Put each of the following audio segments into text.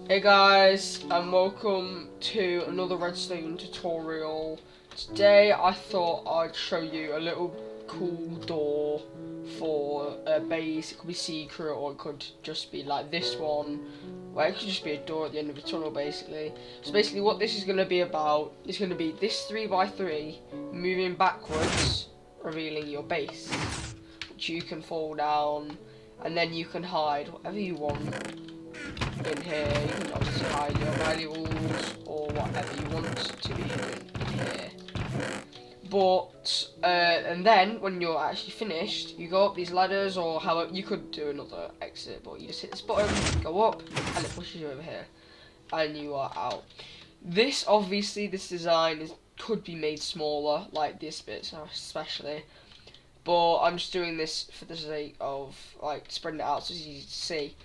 Hey guys, and welcome to another redstone tutorial. Today I thought I'd show you a little cool door for a base. It could be secret or it could just be like this one. Well, it could just be a door at the end of a tunnel basically. So basically what this is going to be about is going to be this 3x3 moving backwards, revealing your base, which you can fall down and then you can hide whatever you want in here. You can obviously hide your valuables or whatever you want to be hidden in here. But and then when you're actually finished, you go up these ladders, or however you could do another exit, but you just hit this button, go up, and it pushes you over here, and you are out. This design could be made smaller, like this bit especially. But I'm just doing this for the sake of like spreading it out so it's easy to see.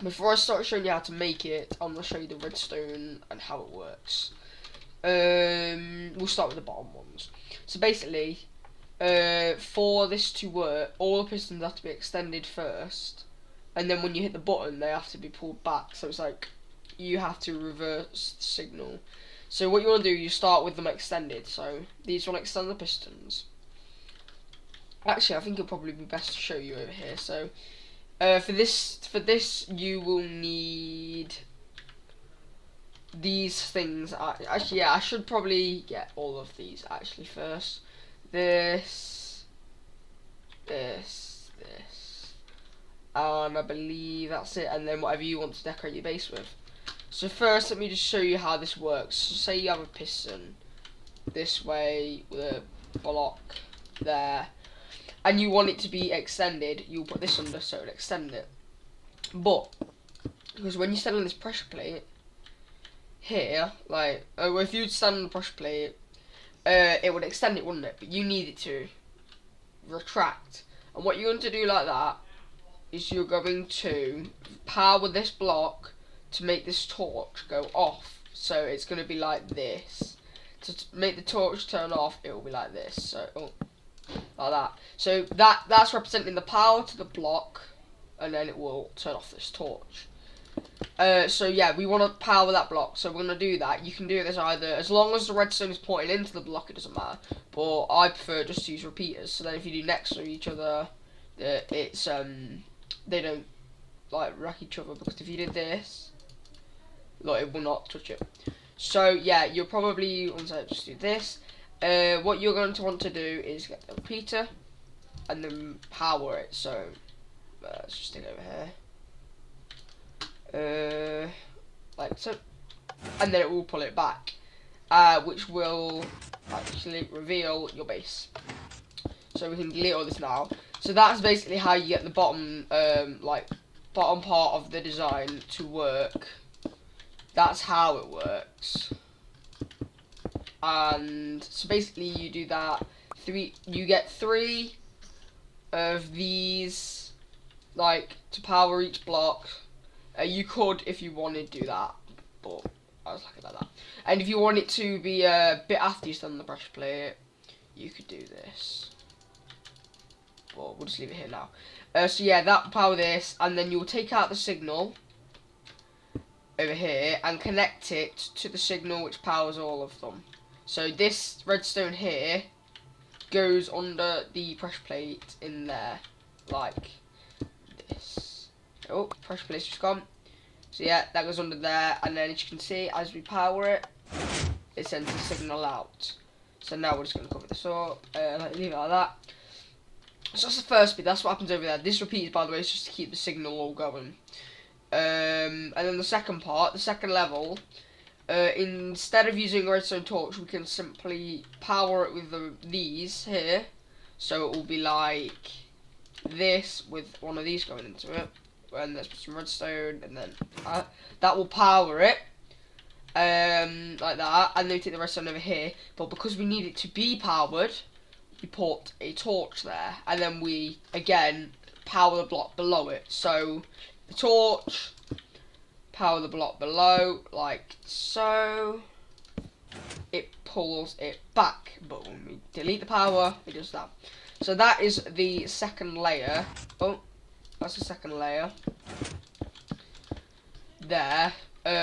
Before I start showing you how to make it, I'm going to show you the redstone and how it works. We'll start with the bottom ones. So basically, for this to work, all the pistons have to be extended first, and then when you hit the button, they have to be pulled back. So it's like you have to reverse the signal. So what you want to do, you start with them extended. So these will extend the pistons. Actually, I think it'll probably be best to show you over here. So for this, you will need these things. Actually, yeah, I should probably get all of these actually first. This, and I believe that's it. And then whatever you want to decorate your base with. So first, let me just show you how this works. So say you have a piston this way with a block there, and you want it to be extended, you'll put this under so it'll extend it. But because when you stand on this pressure plate here, like if you'd stand on the pressure plate, it would extend it, wouldn't it? But you need it to retract. And what you're going to do like that is you're going to power this block to make this torch go off. So it's going to be like this. To make the torch turn off, it will be like this. So like that. So that's representing the power to the block, and then it will turn off this torch. So yeah, we want to power that block. So we're gonna do that. You can do this either as long as the redstone is pointing into the block, it doesn't matter. But I prefer just to use repeaters. So then if you do next to each other, it's they don't like wreck each other, because if you did this, look, it will not touch it. So yeah, you'll probably want to just do this. What you're going to want to do is get the repeater and then power it. So let's just stick it over here, like so, and then it will pull it back, which will actually reveal your base. So we can delete all this now. So that's basically how you get the bottom, bottom part of the design to work. That's how it works. And so basically you do that, you get 3 of these, like, to power each block. You could, if you wanted, do that, but I was like that. And if you want it to be a bit after you stand on the pressure plate, you could do this. But we'll just leave it here now. So yeah, that will power this, and then you'll take out the signal over here and connect it to the signal which powers all of them. So this redstone here goes under the pressure plate in there, like this. Oh, pressure plate's just gone. So yeah, that goes under there, and then as you can see, as we power it, it sends the signal out. So now we're just going to cover this up, leave it like that. So that's the first bit, that's what happens over there. This repeats, by the way, is just to keep the signal all going. And then the second part, the second level, instead of using a redstone torch, we can simply power it with these here. So it will be like this with one of these going into it. And let's put some redstone, and then that will power it, like that. And then we take the redstone over here. But because we need it to be powered, we put a torch there, and then we again power the block below it. So the torch, power the block below, like so. It pulls it back, but when we delete the power, it does that. So that is the second layer. Oh, that's the second layer. there.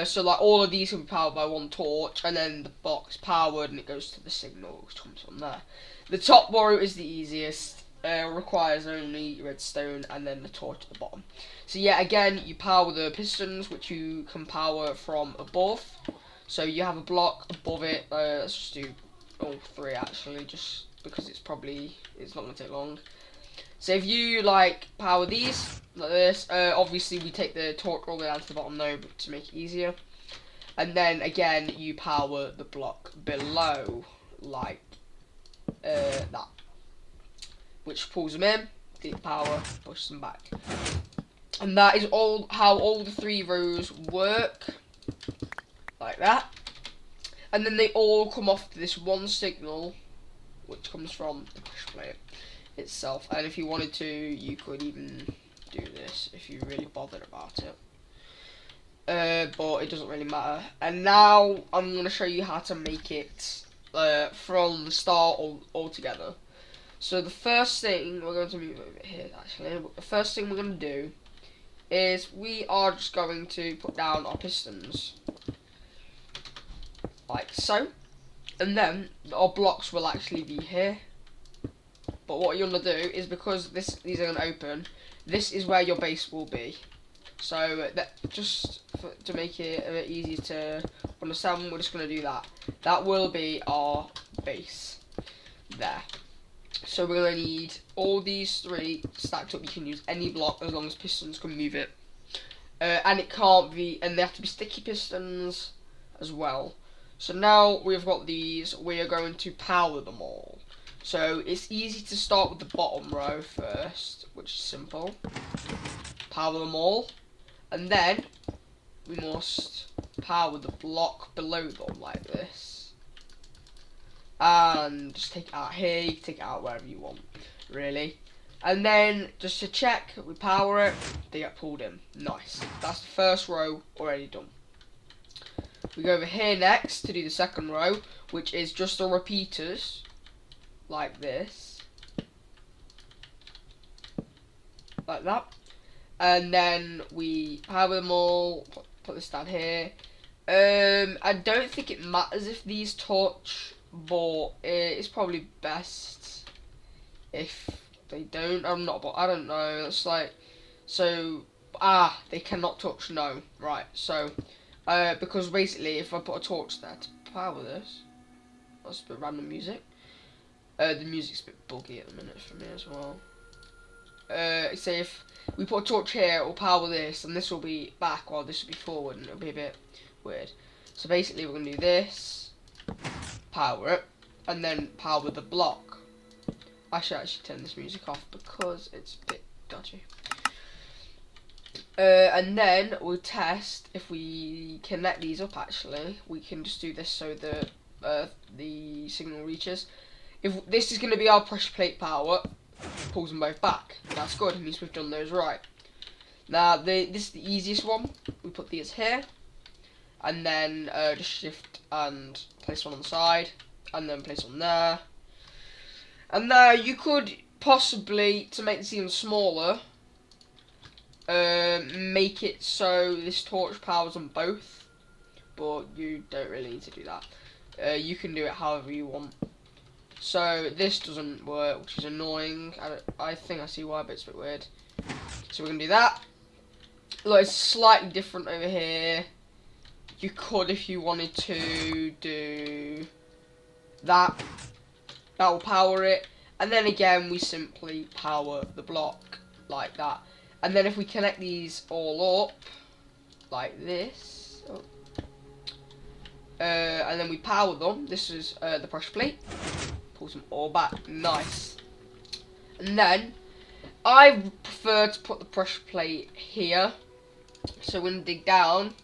So like all of these can be powered by one torch, and then the box powered, and it goes to the signal, which comes from there. The top row is the easiest. Requires only redstone, and then the torch at the bottom. So yeah, again, you power the pistons, which you can power from above. So you have a block above it. Let's just do all three actually, just because it's not gonna take long. So if you like power these like this, obviously we take the torch all the way down to the bottom though, to make it easier. And then again, you power the block below like that, which pulls them in, the power, pushes them back. And that is all how all the 3 rows work, like that. And then they all come off to this one signal, which comes from the push plate itself. And if you wanted to, you could even do this if you really bothered about it. But it doesn't really matter. And now I'm going to show you how to make it from the start all together. So the first thing, we're going to move over here actually. The first thing we're going to do is we are just going to put down our pistons. Like so. And then our blocks will actually be here. But what you're going to do is, because these are going to open, this is where your base will be. So to make it a bit easier to understand, we're just going to do that. That will be our base there. So we're going to need all these 3 stacked up. You can use any block as long as pistons can move it. And it can't be, and they have to be sticky pistons as well. So now we've got these, we are going to power them all. So it's easy to start with the bottom row first, which is simple. Power them all. And then we must power the block below them like this. And just take it out here, you can take it out wherever you want, really. And then, just to check, we power it, they get pulled in. Nice. That's the first row already done. We go over here next to do the second row, which is just the repeaters, like this. Like that. And then we power them all, put this down here. I don't think it matters if these touch, but it's probably best if they don't. I don't know. It's like, so, they cannot touch, no. Right, so, because basically if I put a torch there to power this, that's a bit random music. The music's a bit buggy at the minute for me as well. Say if we put a torch here, it will power this, and this will be back while this will be forward, and it'll be a bit weird. So basically we're going to do this, power it, and then power the block. I should actually turn this music off because it's a bit dodgy. And then we'll test if we connect these up. Actually, we can just do this so the signal reaches. If this is going to be our pressure plate power, pulls them both back. That's good. It means we've done those right. Now this is the easiest one. We put these here, and then just shift and place one on the side, and then place one there. And now you could possibly, to make this even smaller, make it so this torch powers on both, but you don't really need to do that. You can do it however you want. So this doesn't work, which is annoying. I think I see why, but it's a bit weird. So we're going to do that. Look, it's slightly different over here. You could, if you wanted to, do that. That will power it. And then again, we simply power the block like that. And then if we connect these all up, like this. And then we power them. This is the pressure plate. Pulls them all back. Nice. And then I prefer to put the pressure plate here. So when we dig down,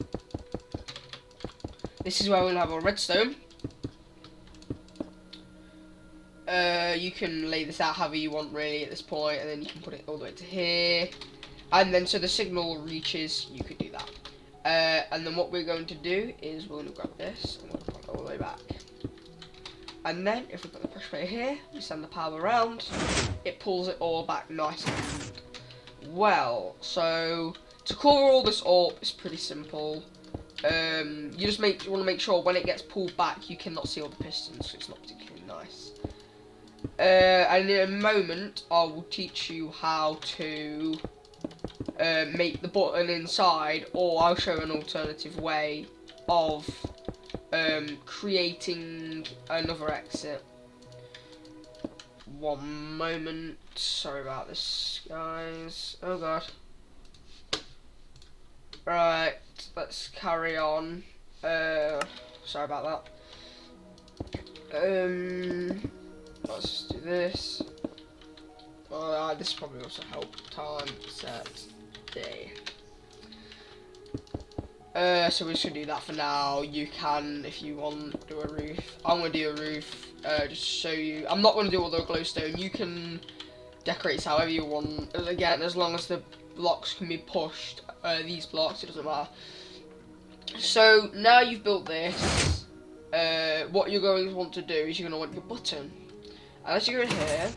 this is where we'll have our redstone. You can lay this out however you want really at this point, and then you can put it all the way to here. And then so the signal reaches, you could do that. And then what we're going to do is we're going to grab this and we're going to put it all the way back. And then if we put the pressure plate here, we send the power around, it pulls it all back nice and well. So to cover all this up, it's pretty simple. You just want to make sure when it gets pulled back, you cannot see all the pistons, so it's not particularly nice. And in a moment, I will teach you how to make the button inside, or I'll show an alternative way of creating another exit. One moment. Sorry about this, guys. Oh god. Right, let's carry on. Sorry about that. Let's just do this. This probably also help. Time, set, day. So we should do that for now. You can, if you want, do a roof. I'm gonna do a roof, just to show you. I'm not gonna do all the glowstone. You can decorate this however you want. Again, as long as the blocks can be pushed, these blocks, it doesn't matter. So now you've built this, what you're going to want to do is you're going to want your button. And as you go in here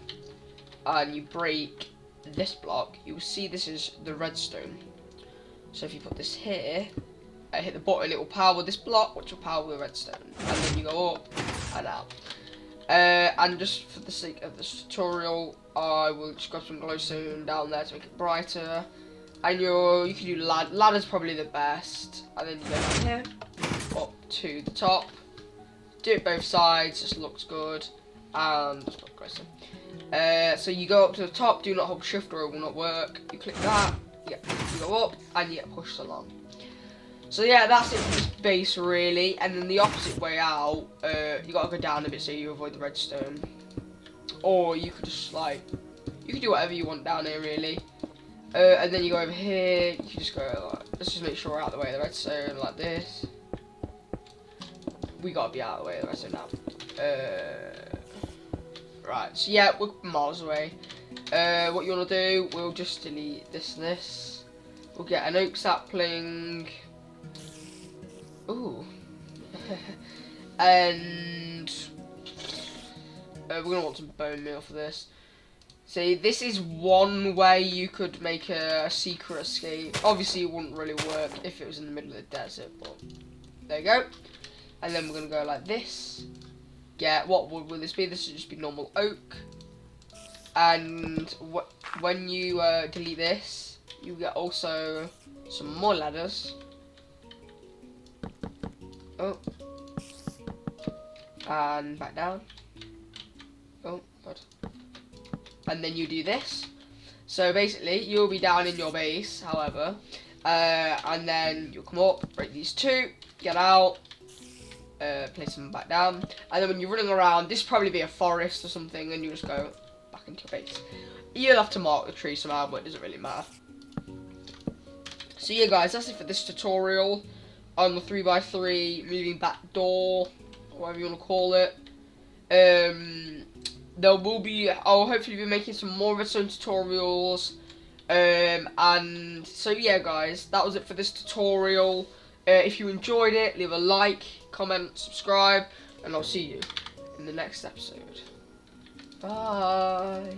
and you break this block, you will see this is the redstone. So if you put this here, hit the button, it will power this block, which will power the redstone. And then you go up and out. And just for the sake of this tutorial, I will just grab some glowstone down there to make it brighter. And you can do ladder's probably the best. And then you go down here, up to the top. Do it both sides, just looks good. And just not glowstone. So you go up to the top, do not hold shift or it will not work. You click that, yeah, you go up and you get pushed along. So yeah, that's it for this base really. And then the opposite way out, you gotta go down a bit so you avoid the redstone. Or you could just you can do whatever you want down here really. And then you go over here, you can just go let's just make sure we're out of the way of the redstone like this. We gotta be out of the way of the redstone now. Right, so yeah, we're miles away. What you wanna do, we'll just delete this and this. We'll get an oak sapling. Ooh. And we're gonna want some bone meal for this. See, this is one way you could make a secret escape. Obviously, it wouldn't really work if it was in the middle of the desert, but there you go. And then we're gonna go like this. Yeah, what wood will this be? This would just be normal oak. And when you delete this, you get also some more ladders. Oh. And back down. Oh, God. And then you do this. So basically, you'll be down in your base, however. And then you'll come up, break these two, get out, place them back down. And then when you're running around, this will probably be a forest or something, and you just go back into your base. You'll have to mark the tree somehow, but it doesn't really matter. So yeah guys, that's it for this tutorial on the 3x3 moving back door, whatever you want to call it. I'll hopefully be making some more redstone tutorials. And so yeah guys, that was it for this tutorial. If you enjoyed it, leave a like, comment, subscribe, and I'll see you in the next episode. Bye.